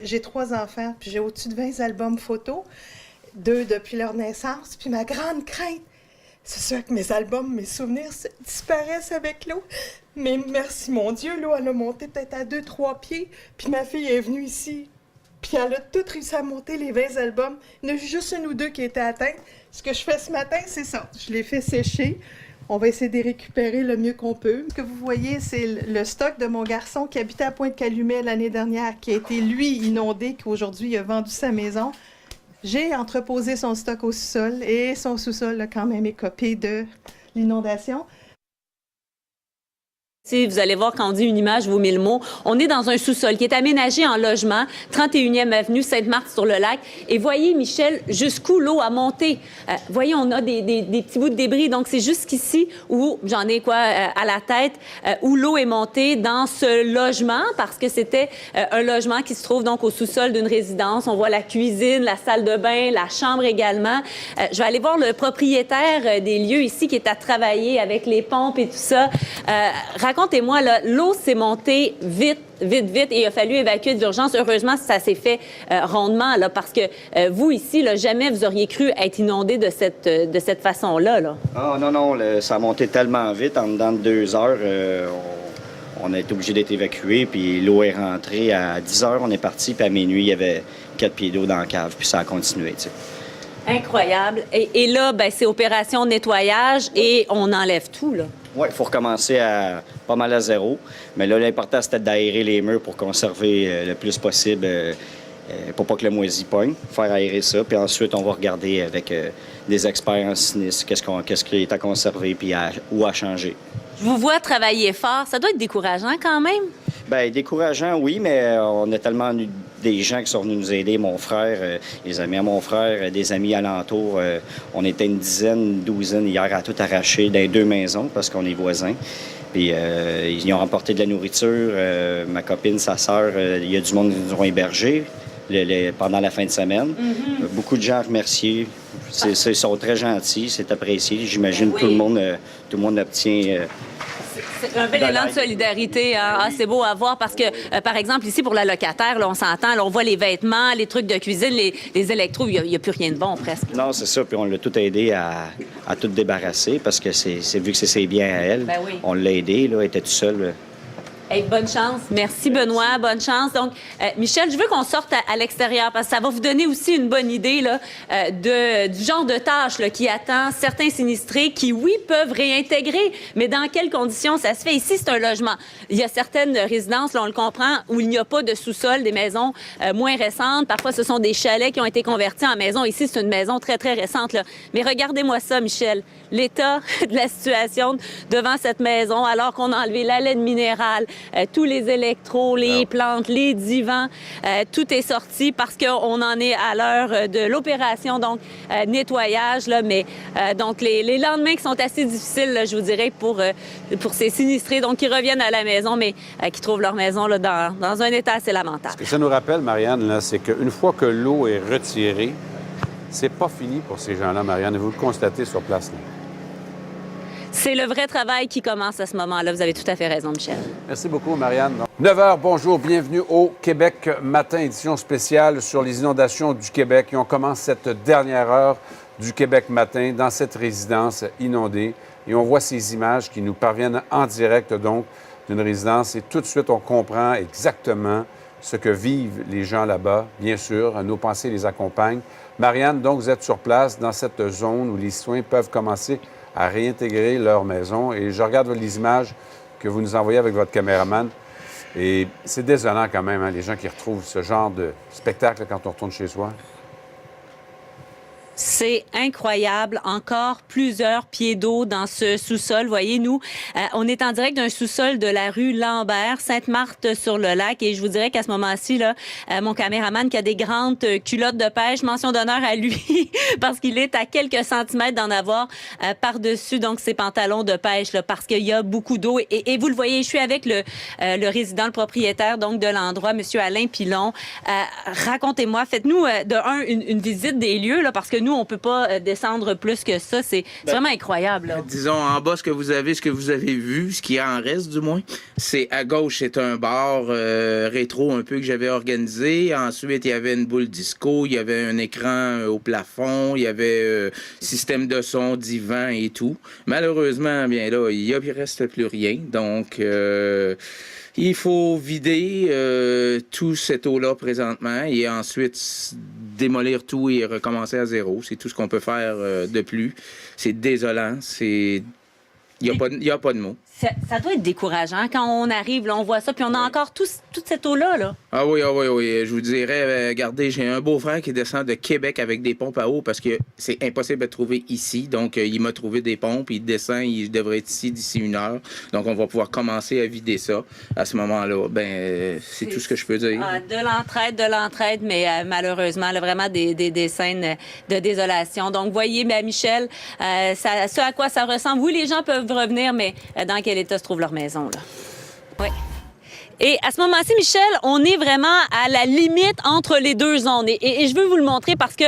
J'ai 3 enfants, puis j'ai au-dessus de 20 albums photos, 2 depuis leur naissance. Puis ma grande crainte, c'est sûr que mes albums, mes souvenirs disparaissent avec l'eau. Mais merci mon Dieu, l'eau, elle a monté peut-être à 2-3 pieds. Puis ma fille est venue ici, puis elle a tout réussi à monter les 20 albums. Il y en a juste 1 ou 2 qui étaient atteints. Ce que je fais ce matin, c'est ça. Je les fais sécher. On va essayer de les récupérer le mieux qu'on peut. Ce que vous voyez, c'est le stock de mon garçon qui habitait à Pointe-Calumet l'année dernière, qui a été, lui, inondé, qu'aujourd'hui, il a vendu sa maison. J'ai entreposé son stock au sous-sol et son sous-sol a quand même écopé de l'inondation. Si vous allez voir, quand on dit une image vaut 1000 mots, on est dans un sous-sol qui est aménagé en logement, 31e avenue, Sainte-Marthe-sur-le-Lac. Et voyez, Michel, jusqu'où l'eau a monté. Voyez, on a des petits bouts de débris. Donc, c'est jusqu'ici où, j'en ai à la tête, où l'eau est montée dans ce logement, parce que c'était un logement qui se trouve donc au sous-sol d'une résidence. On voit la cuisine, la salle de bain, la chambre également. Je vais aller voir le propriétaire des lieux ici qui est à travailler avec les pompes et tout ça. Racontez-moi, l'eau s'est montée vite, et il a fallu évacuer d'urgence. Heureusement, ça s'est fait rondement, là, parce que vous, ici, là, jamais vous auriez cru être inondé de cette façon-là. Là. Ah non, ça a monté tellement vite, en dedans de 2 heures, on a été obligé d'être évacué, puis l'eau est rentrée à 10 heures, on est parti, puis à minuit, il y avait 4 pieds d'eau dans la cave, puis ça a continué, tu sais. Incroyable. Et là, ben, c'est opération nettoyage et on enlève tout, là. Oui, il faut recommencer pas mal à zéro. Mais là, l'important, c'était d'aérer les murs pour conserver le plus possible, pour pas que le moisi pogne. Faire aérer ça. Puis ensuite, on va regarder avec des experts en sinistre qu'est-ce qui est à conserver puis où à changer. Je vous vois travailler fort. Ça doit être décourageant quand même. Bien, décourageant, oui, mais on a tellement eu des gens qui sont venus nous aider. Mon frère, les amis à mon frère, des amis alentours. On était une dizaine, une douzaine hier à tout arracher dans les 2 maisons parce qu'on est voisins. Puis ils ont emporté de la nourriture. Ma copine, sa sœur, il y a du monde qui nous ont hébergés pendant la fin de semaine. Mm-hmm. Beaucoup de gens à remercier. Ils sont très gentils, c'est apprécié. J'imagine que tout le monde obtient... C'est un bel élan de solidarité. Hein? Ah, c'est beau à voir parce que, par exemple, ici, pour la locataire, là, on s'entend, là, on voit les vêtements, les trucs de cuisine, les électros, il n'y a plus rien de bon, presque. Non, c'est ça. Puis on l'a tout aidé à tout débarrasser parce que vu que c'est ses biens à elle, ben oui. On l'a aidé, là, elle était toute seule. Hey, bonne chance. Merci, Benoît. Bonne chance. Donc, Michel, je veux qu'on sorte à l'extérieur parce que ça va vous donner aussi une bonne idée là, du genre de tâche là, qui attend certains sinistrés qui, oui, peuvent réintégrer, mais dans quelles conditions ça se fait? Ici, c'est un logement. Il y a certaines résidences, là, on le comprend, où il n'y a pas de sous-sol, des maisons moins récentes. Parfois, ce sont des chalets qui ont été convertis en maison. Ici, c'est une maison très, très récente. Là. Mais regardez-moi ça, Michel. L'état de la situation devant cette maison, alors qu'on a enlevé la laine minérale, tous les électros, les plantes, les divans, tout est sorti parce qu'on en est à l'heure de l'opération, donc nettoyage, là, mais donc les lendemains qui sont assez difficiles, là, je vous dirais, pour ces sinistrés, donc qui reviennent à la maison, mais qui trouvent leur maison là, dans un état assez lamentable. Ce que ça nous rappelle, Marianne, là, c'est qu'une fois que l'eau est retirée, c'est pas fini pour ces gens-là, Marianne, et vous le constatez sur place, là. C'est le vrai travail qui commence à ce moment-là. Vous avez tout à fait raison, Michel. Merci beaucoup, Marianne. 9 h, bonjour, bienvenue au Québec Matin, édition spéciale sur les inondations du Québec. Et on commence cette dernière heure du Québec Matin dans cette résidence inondée. Et on voit ces images qui nous parviennent en direct, donc, d'une résidence. Et tout de suite, on comprend exactement ce que vivent les gens là-bas. Bien sûr, nos pensées les accompagnent. Marianne, donc, vous êtes sur place dans cette zone où les citoyens peuvent commencer à réintégrer leur maison. Et je regarde les images que vous nous envoyez avec votre caméraman. Et c'est désolant quand même, hein, les gens qui retrouvent ce genre de spectacle quand on retourne chez soi. C'est incroyable. Encore plusieurs pieds d'eau dans ce sous-sol. Voyez, nous, on est en direct d'un sous-sol de la rue Lambert, Sainte-Marthe-sur-le-Lac. Et je vous dirais qu'à ce moment-ci, là, mon caméraman qui a des grandes culottes de pêche, mention d'honneur à lui, parce qu'il est à quelques centimètres d'en avoir par-dessus donc ses pantalons de pêche, là, parce qu'il y a beaucoup d'eau. Et vous le voyez, je suis avec le résident, le propriétaire donc de l'endroit, M. Alain Pilon. Racontez-moi, faites-nous une visite des lieux, là, parce que nous, on peut pas descendre plus que ça. C'est vraiment incroyable. Là. Disons, en bas, ce que vous avez vu, ce qui en reste du moins, c'est à gauche, c'est un bar rétro un peu que j'avais organisé. Ensuite, il y avait une boule disco, il y avait un écran au plafond, il y avait système de son, divan et tout. Malheureusement, bien là, il reste plus rien. Donc, il faut vider tout cet eau-là présentement et ensuite démolir tout et recommencer à zéro. C'est tout ce qu'on peut faire de plus. C'est désolant. Il n'y a pas de mots. Ça doit être décourageant quand on arrive, là, on voit ça, puis on a encore toute cette eau-là. Là. Ah oui. Je vous dirais, regardez, j'ai un beau-frère qui descend de Québec avec des pompes à eau parce que c'est impossible de trouver ici. Donc, il m'a trouvé des pompes, il descend, il devrait être ici d'ici 1 heure. Donc, on va pouvoir commencer à vider ça. À ce moment-là, c'est tout ce que je peux dire. De l'entraide, mais malheureusement, là, vraiment des scènes de désolation. Donc, voyez, Michel, ce à quoi ça ressemble. Oui, les gens peuvent revenir, mais dans quel état se trouve leur maison, là? Oui. Et à ce moment-ci, Michel, on est vraiment à la limite entre les deux zones. Et je veux vous le montrer parce que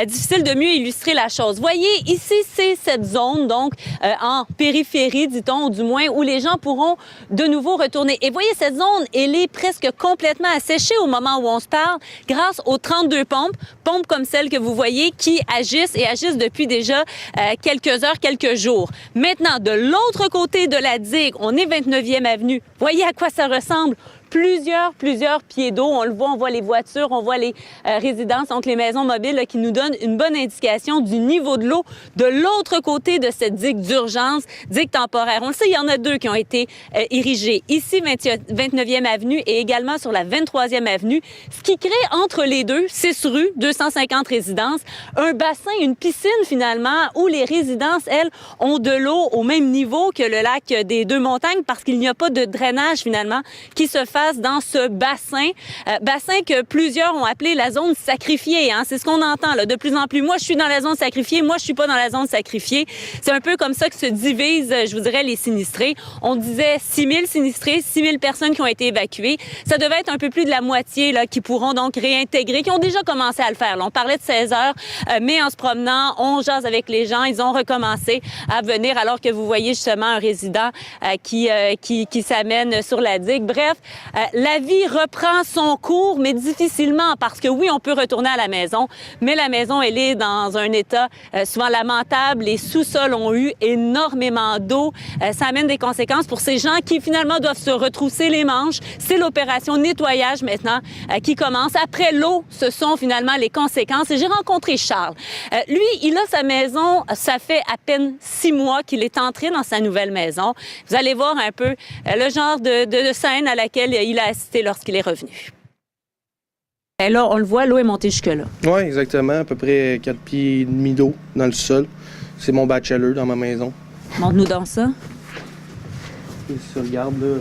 difficile de mieux illustrer la chose. Voyez, ici, c'est cette zone, donc en périphérie, dit-on, du moins, où les gens pourront de nouveau retourner. Et voyez, cette zone, elle est presque complètement asséchée au moment où on se parle grâce aux 32 pompes comme celles que vous voyez, qui agissent depuis déjà quelques heures, quelques jours. Maintenant, de l'autre côté de la digue, on est 29e avenue. Voyez à quoi ça ressemble? Plusieurs pieds d'eau. On le voit, on voit les voitures, on voit les résidences, donc les maisons mobiles là, qui nous donnent une bonne indication du niveau de l'eau de l'autre côté de cette digue d'urgence, digue temporaire. On le sait, il y en a 2 qui ont été érigées. Ici, 29e avenue et également sur la 23e avenue, ce qui crée entre les deux, 6 rues, 250 résidences, un bassin, une piscine finalement, où les résidences, elles, ont de l'eau au même niveau que le lac des Deux-Montagnes parce qu'il n'y a pas de drainage finalement qui se fait dans ce bassin que plusieurs ont appelé la zone sacrifiée. Hein? C'est ce qu'on entend là, de plus en plus. Moi, je suis dans la zone sacrifiée. Moi, je suis pas dans la zone sacrifiée. C'est un peu comme ça que se divisent, je vous dirais, les sinistrés. On disait 6 000 sinistrés, 6 000 personnes qui ont été évacuées. Ça devait être un peu plus de la moitié là, qui pourront donc réintégrer, qui ont déjà commencé à le faire. Là, on parlait de 16 heures, mais en se promenant, on jase avec les gens. Ils ont recommencé à venir alors que vous voyez justement un résident qui s'amène sur la digue. Bref, la vie reprend son cours, mais difficilement, parce que oui, on peut retourner à la maison, mais la maison, elle est dans un état souvent lamentable. Les sous-sols ont eu énormément d'eau. Ça amène des conséquences pour ces gens qui, finalement, doivent se retrousser les manches. C'est l'opération nettoyage, maintenant, qui commence. Après l'eau, ce sont, finalement, les conséquences. Et j'ai rencontré Charles. Lui, il a sa maison, ça fait à peine 6 mois qu'il est entré dans sa nouvelle maison. Vous allez voir un peu le genre de scène à laquelle il a assisté lorsqu'il est revenu. Et là, on le voit, l'eau est montée jusque-là. Oui, exactement. À peu près 4 pieds et demi d'eau dans le sol. C'est mon bachelor dans ma maison. Montre-nous dans ça. Et si tu regardes, là,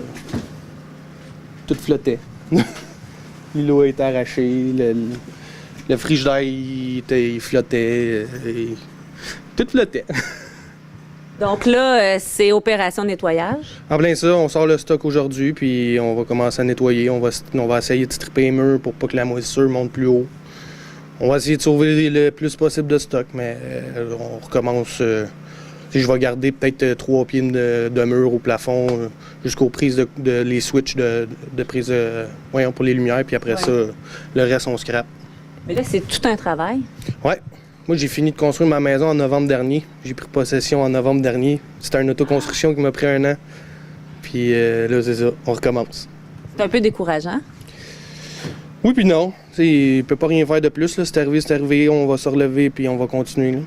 tout flottait. L'eau a été arrachée, le frigidaire, il flottait. Tout flottait. Donc là, c'est opération nettoyage. En plein ça, on sort le stock aujourd'hui, puis on va commencer à nettoyer. On va essayer de stripper les murs pour pas que la moisissure monte plus haut. On va essayer de sauver le plus possible de stock, mais on recommence. Je vais garder peut-être 3 pieds de mur au plafond jusqu'aux prises les switches de prise pour les lumières, puis après ça, le reste, on scrape. Mais là, c'est tout un travail. Ouais. Moi, j'ai fini de construire ma maison en novembre dernier. J'ai pris possession en novembre dernier. C'était une autoconstruction qui m'a pris 1 an. Puis là, c'est ça, on recommence. C'est un peu décourageant. Oui puis non. Il ne peut pas rien faire de plus. Là. C'est arrivé, on va se relever puis on va continuer. Là.